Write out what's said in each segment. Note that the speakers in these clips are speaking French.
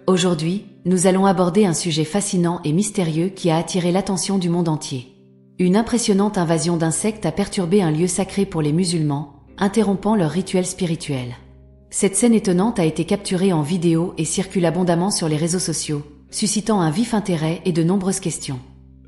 Aujourd'hui, nous allons aborder un sujet fascinant et mystérieux qui a attiré l'attention du monde entier. Une impressionnante invasion d'insectes a perturbé un lieu sacré pour les musulmans, interrompant leur rituel spirituel. Cette scène étonnante a été capturée en vidéo et circule abondamment sur les réseaux sociaux, suscitant un vif intérêt et de nombreuses questions.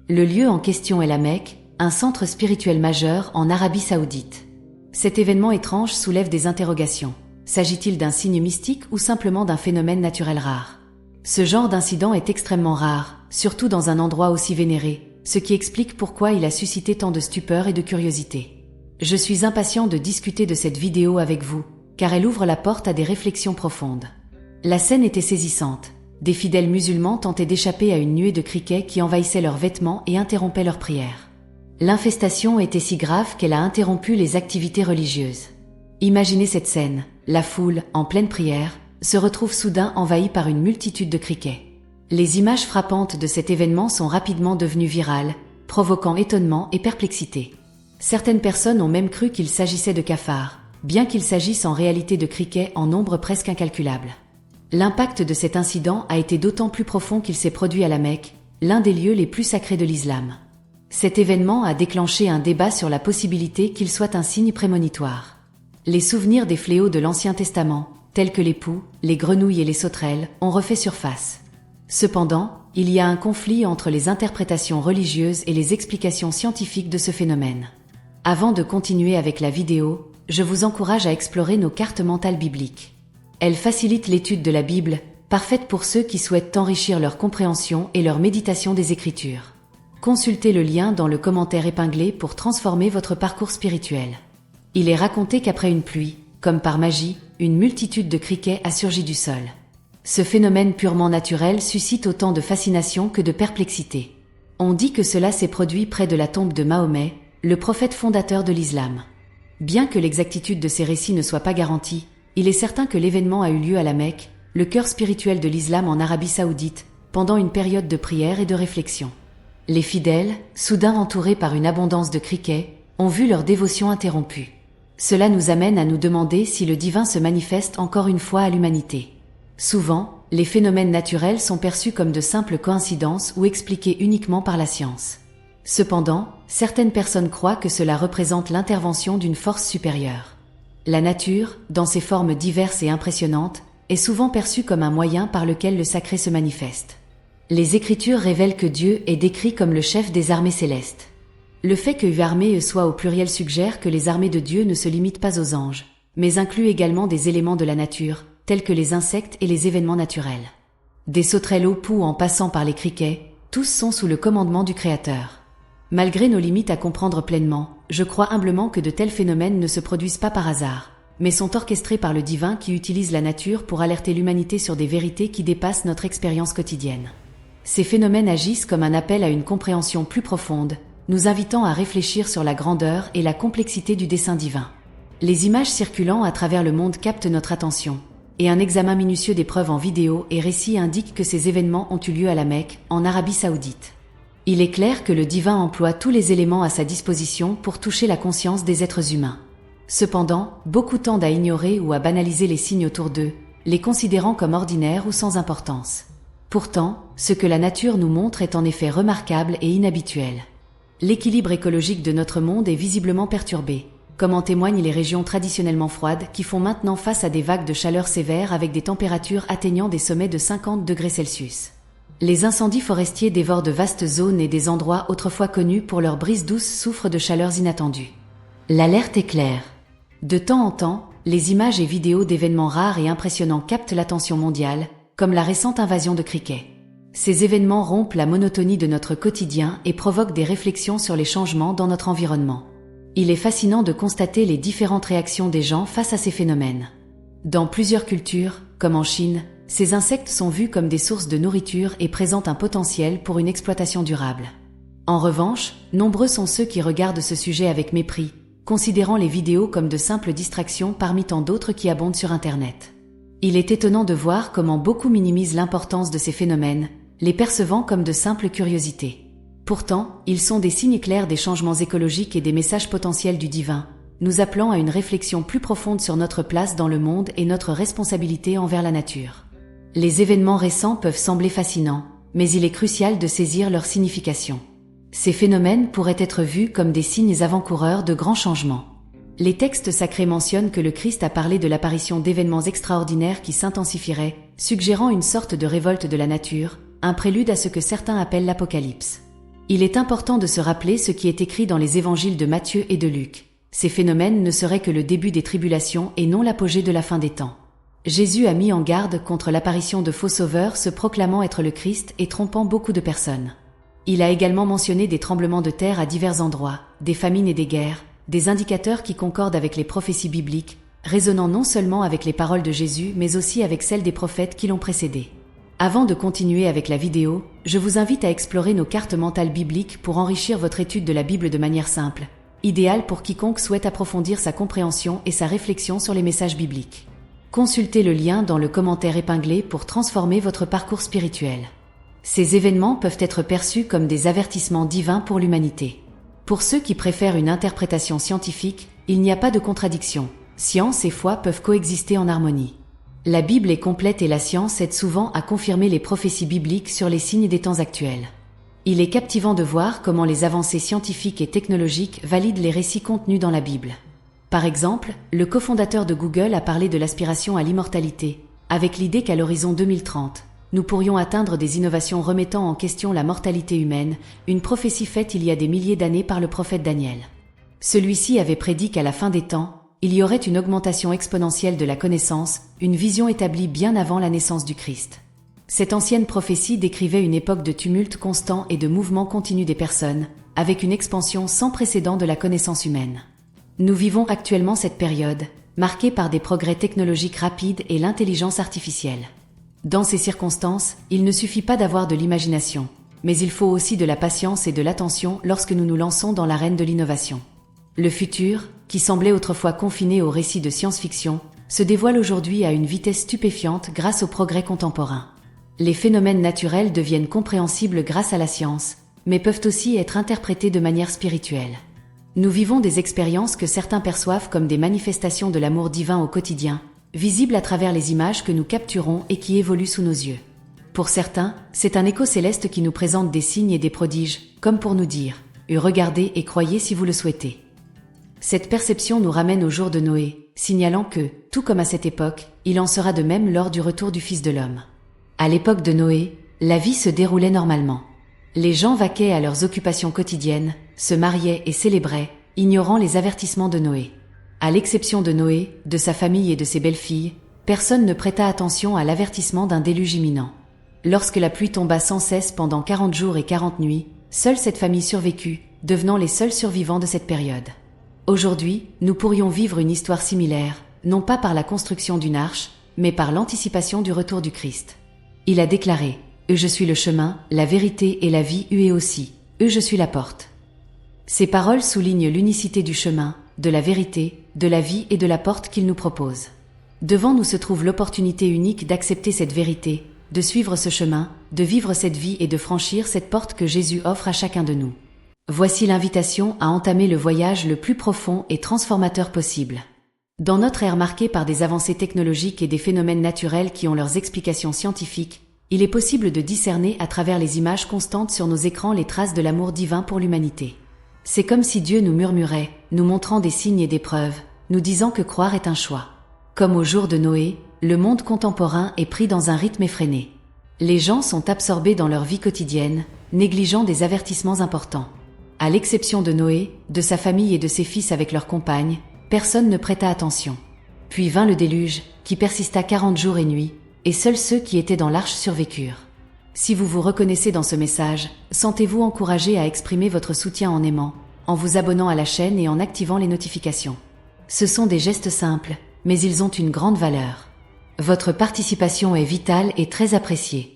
Le lieu en question est la Mecque, un centre spirituel majeur en Arabie Saoudite. Cet événement étrange soulève des interrogations. S'agit-il d'un signe mystique ou simplement d'un phénomène naturel rare? Ce genre d'incident est extrêmement rare, surtout dans un endroit aussi vénéré, ce qui explique pourquoi il a suscité tant de stupeur et de curiosité. Je suis impatient de discuter de cette vidéo avec vous, car elle ouvre la porte à des réflexions profondes. La scène était saisissante. Des fidèles musulmans tentaient d'échapper à une nuée de criquets qui envahissaient leurs vêtements et interrompaient leurs prières. L'infestation était si grave qu'elle a interrompu les activités religieuses. Imaginez cette scène, la foule, en pleine prière, se retrouve soudain envahie par une multitude de criquets. Les images frappantes de cet événement sont rapidement devenues virales, provoquant étonnement et perplexité. Certaines personnes ont même cru qu'il s'agissait de cafards, bien qu'il s'agisse en réalité de criquets en nombre presque incalculable. L'impact de cet incident a été d'autant plus profond qu'il s'est produit à la Mecque, l'un des lieux les plus sacrés de l'islam. Cet événement a déclenché un débat sur la possibilité qu'il soit un signe prémonitoire. Les souvenirs des fléaux de l'Ancien Testament, tels que les poux, les grenouilles et les sauterelles, ont refait surface. Cependant, il y a un conflit entre les interprétations religieuses et les explications scientifiques de ce phénomène. Avant de continuer avec la vidéo, je vous encourage à explorer nos cartes mentales bibliques. Elles facilitent l'étude de la Bible, parfaite pour ceux qui souhaitent enrichir leur compréhension et leur méditation des Écritures. Consultez le lien dans le commentaire épinglé pour transformer votre parcours spirituel. Il est raconté qu'après une pluie, comme par magie, une multitude de criquets a surgi du sol. Ce phénomène purement naturel suscite autant de fascination que de perplexité. On dit que cela s'est produit près de la tombe de Mahomet, le prophète fondateur de l'islam. Bien que l'exactitude de ces récits ne soit pas garantie, il est certain que l'événement a eu lieu à la Mecque, le cœur spirituel de l'islam en Arabie Saoudite, pendant une période de prière et de réflexion. Les fidèles, soudain entourés par une abondance de criquets, ont vu leur dévotion interrompue. Cela nous amène à nous demander si le divin se manifeste encore une fois à l'humanité. Souvent, les phénomènes naturels sont perçus comme de simples coïncidences ou expliqués uniquement par la science. Cependant, certaines personnes croient que cela représente l'intervention d'une force supérieure. La nature, dans ses formes diverses et impressionnantes, est souvent perçue comme un moyen par lequel le sacré se manifeste. Les Écritures révèlent que Dieu est décrit comme le chef des armées célestes. Le fait que armée soit au pluriel suggère que les armées de Dieu ne se limitent pas aux anges, mais incluent également des éléments de la nature, tels que les insectes et les événements naturels. Des sauterelles aux poux en passant par les criquets, tous sont sous le commandement du Créateur. Malgré nos limites à comprendre pleinement, je crois humblement que de tels phénomènes ne se produisent pas par hasard, mais sont orchestrés par le divin qui utilise la nature pour alerter l'humanité sur des vérités qui dépassent notre expérience quotidienne. Ces phénomènes agissent comme un appel à une compréhension plus profonde, nous invitant à réfléchir sur la grandeur et la complexité du dessein divin. Les images circulant à travers le monde captent notre attention, et un examen minutieux des preuves en vidéo et récits indique que ces événements ont eu lieu à la Mecque, en Arabie Saoudite. Il est clair que le divin emploie tous les éléments à sa disposition pour toucher la conscience des êtres humains. Cependant, beaucoup tendent à ignorer ou à banaliser les signes autour d'eux, les considérant comme ordinaires ou sans importance. Pourtant, ce que la nature nous montre est en effet remarquable et inhabituel. L'équilibre écologique de notre monde est visiblement perturbé, comme en témoignent les régions traditionnellement froides qui font maintenant face à des vagues de chaleur sévères avec des températures atteignant des sommets de 50 degrés Celsius. Les incendies forestiers dévorent de vastes zones et des endroits autrefois connus pour leurs brises douces souffrent de chaleurs inattendues. L'alerte est claire. De temps en temps, les images et vidéos d'événements rares et impressionnants captent l'attention mondiale, comme la récente invasion de criquets. Ces événements rompent la monotonie de notre quotidien et provoquent des réflexions sur les changements dans notre environnement. Il est fascinant de constater les différentes réactions des gens face à ces phénomènes. Dans plusieurs cultures, comme en Chine, ces insectes sont vus comme des sources de nourriture et présentent un potentiel pour une exploitation durable. En revanche, nombreux sont ceux qui regardent ce sujet avec mépris, considérant les vidéos comme de simples distractions parmi tant d'autres qui abondent sur Internet. Il est étonnant de voir comment beaucoup minimisent l'importance de ces phénomènes, les percevant comme de simples curiosités. Pourtant, ils sont des signes clairs des changements écologiques et des messages potentiels du divin, nous appelant à une réflexion plus profonde sur notre place dans le monde et notre responsabilité envers la nature. Les événements récents peuvent sembler fascinants, mais il est crucial de saisir leur signification. Ces phénomènes pourraient être vus comme des signes avant-coureurs de grands changements. Les textes sacrés mentionnent que le Christ a parlé de l'apparition d'événements extraordinaires qui s'intensifieraient, suggérant une sorte de révolte de la nature, un prélude à ce que certains appellent l'Apocalypse. Il est important de se rappeler ce qui est écrit dans les évangiles de Matthieu et de Luc. Ces phénomènes ne seraient que le début des tribulations et non l'apogée de la fin des temps. Jésus a mis en garde contre l'apparition de faux sauveurs se proclamant être le Christ et trompant beaucoup de personnes. Il a également mentionné des tremblements de terre à divers endroits, des famines et des guerres, des indicateurs qui concordent avec les prophéties bibliques, résonnant non seulement avec les paroles de Jésus mais aussi avec celles des prophètes qui l'ont précédé. Avant de continuer avec la vidéo, je vous invite à explorer nos cartes mentales bibliques pour enrichir votre étude de la Bible de manière simple, idéale pour quiconque souhaite approfondir sa compréhension et sa réflexion sur les messages bibliques. Consultez le lien dans le commentaire épinglé pour transformer votre parcours spirituel. Ces événements peuvent être perçus comme des avertissements divins pour l'humanité. Pour ceux qui préfèrent une interprétation scientifique, il n'y a pas de contradiction. Science et foi peuvent coexister en harmonie. La Bible est complète et la science aide souvent à confirmer les prophéties bibliques sur les signes des temps actuels. Il est captivant de voir comment les avancées scientifiques et technologiques valident les récits contenus dans la Bible. Par exemple, le cofondateur de Google a parlé de l'aspiration à l'immortalité, avec l'idée qu'à l'horizon 2030, nous pourrions atteindre des innovations remettant en question la mortalité humaine, une prophétie faite il y a des milliers d'années par le prophète Daniel. Celui-ci avait prédit qu'à la fin des temps, il y aurait une augmentation exponentielle de la connaissance, une vision établie bien avant la naissance du Christ. Cette ancienne prophétie décrivait une époque de tumulte constant et de mouvement continu des personnes, avec une expansion sans précédent de la connaissance humaine. Nous vivons actuellement cette période, marquée par des progrès technologiques rapides et l'intelligence artificielle. Dans ces circonstances, il ne suffit pas d'avoir de l'imagination, mais il faut aussi de la patience et de l'attention lorsque nous nous lançons dans l'arène de l'innovation. Le futur, qui semblait autrefois confiné aux récits de science-fiction, se dévoile aujourd'hui à une vitesse stupéfiante grâce aux progrès contemporains. Les phénomènes naturels deviennent compréhensibles grâce à la science, mais peuvent aussi être interprétés de manière spirituelle. Nous vivons des expériences que certains perçoivent comme des manifestations de l'amour divin au quotidien, visibles à travers les images que nous capturons et qui évoluent sous nos yeux. Pour certains, c'est un écho céleste qui nous présente des signes et des prodiges, comme pour nous dire « Regardez et croyez si vous le souhaitez ». Cette perception nous ramène au jour de Noé, signalant que, tout comme à cette époque, il en sera de même lors du retour du Fils de l'homme. À l'époque de Noé, la vie se déroulait normalement. Les gens vaquaient à leurs occupations quotidiennes, se mariaient et célébraient, ignorant les avertissements de Noé. À l'exception de Noé, de sa famille et de ses belles-filles, personne ne prêta attention à l'avertissement d'un déluge imminent. Lorsque la pluie tomba sans cesse pendant 40 jours et 40 nuits, seule cette famille survécut, devenant les seuls survivants de cette période. Aujourd'hui, nous pourrions vivre une histoire similaire, non pas par la construction d'une arche, mais par l'anticipation du retour du Christ. Il a déclaré « Je suis le chemin, la vérité et la vie, et aussi, je suis la porte ». Ces paroles soulignent l'unicité du chemin, de la vérité, de la vie et de la porte qu'il nous propose. Devant nous se trouve l'opportunité unique d'accepter cette vérité, de suivre ce chemin, de vivre cette vie et de franchir cette porte que Jésus offre à chacun de nous. Voici l'invitation à entamer le voyage le plus profond et transformateur possible. Dans notre ère marquée par des avancées technologiques et des phénomènes naturels qui ont leurs explications scientifiques, il est possible de discerner à travers les images constantes sur nos écrans les traces de l'amour divin pour l'humanité. C'est comme si Dieu nous murmurait, nous montrant des signes et des preuves, nous disant que croire est un choix. Comme au jour de Noé, le monde contemporain est pris dans un rythme effréné. Les gens sont absorbés dans leur vie quotidienne, négligeant des avertissements importants. À l'exception de Noé, de sa famille et de ses fils avec leurs compagnes, personne ne prêta attention. Puis vint le déluge, qui persista 40 jours et nuits, et seuls ceux qui étaient dans l'arche survécurent. Si vous vous reconnaissez dans ce message, sentez-vous encouragé à exprimer votre soutien en aimant, en vous abonnant à la chaîne et en activant les notifications. Ce sont des gestes simples, mais ils ont une grande valeur. Votre participation est vitale et très appréciée.